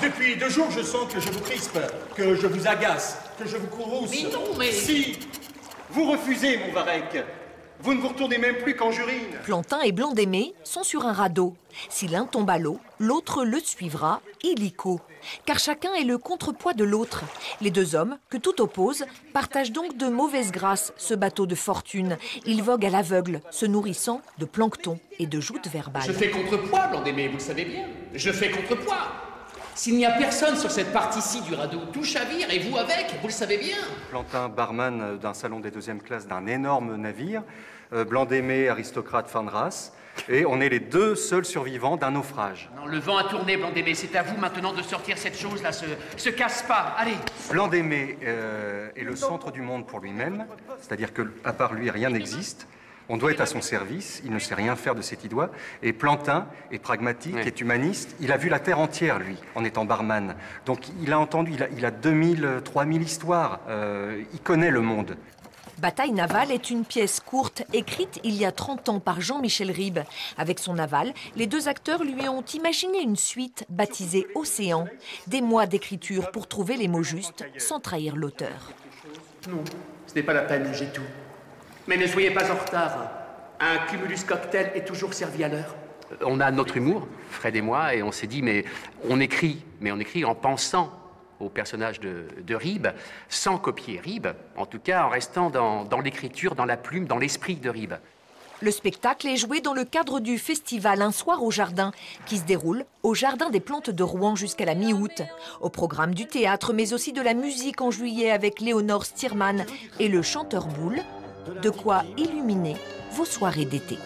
Depuis 2 jours, je sens que je vous crispe, que je vous agace, que je vous courrouce. Mais non, mais... Si vous refusez, mon Varech, vous ne vous retournez même plus qu'en Jurine. Plantin et Blandémé sont sur un radeau. Si l'un tombe à l'eau, l'autre le suivra, illico. Car chacun est le contrepoids de l'autre. Les 2 hommes, que tout oppose, partagent donc de mauvaise grâce ce bateau de fortune. Ils voguent à l'aveugle, se nourrissant de plancton et de joutes verbales. Je fais contrepoids, Blandémé, vous le savez bien. Je fais contrepoids. S'il n'y a personne sur cette partie-ci du radeau, tout chavire, et vous avec, vous le savez bien. Plantin, barman d'un salon des 2e classes d'un énorme navire. Blandémé, aristocrate fin de race. Et on est les 2 seuls survivants d'un naufrage. Non, le vent a tourné, Blandémé. C'est à vous maintenant de sortir cette chose-là. Se casse pas. Allez. Blandémé est le centre du monde pour lui-même. C'est-à-dire qu'à part lui, rien n'existe. On doit être à son service, il ne sait rien faire de cet idoine. Et Plantin est pragmatique, est humaniste. Il a vu la terre entière, lui, en étant barman. Donc il a entendu, il a 2000, 3000 histoires. Il connaît le monde. Bataille navale est une pièce courte écrite il y a 30 ans par Jean-Michel Ribes. Avec son aval, les 2 acteurs lui ont imaginé une suite baptisée Océan. Des mois d'écriture pour trouver les mots justes sans trahir l'auteur. Non, ce n'est pas la peine, j'ai tout. Mais ne soyez pas en retard. Un cumulus cocktail est toujours servi à l'heure. On a notre humour, Fred et moi, et on s'est dit, mais on écrit en pensant au personnage de Ribes, sans copier Ribes, en tout cas en restant dans l'écriture, dans la plume, dans l'esprit de Ribes. Le spectacle est joué dans le cadre du festival Un soir au jardin, qui se déroule au Jardin des Plantes de Rouen jusqu'à la mi-août. Au programme du théâtre, mais aussi de la musique en juillet avec Léonore Stierman et le chanteur Boule. De quoi illuminer vos soirées d'été.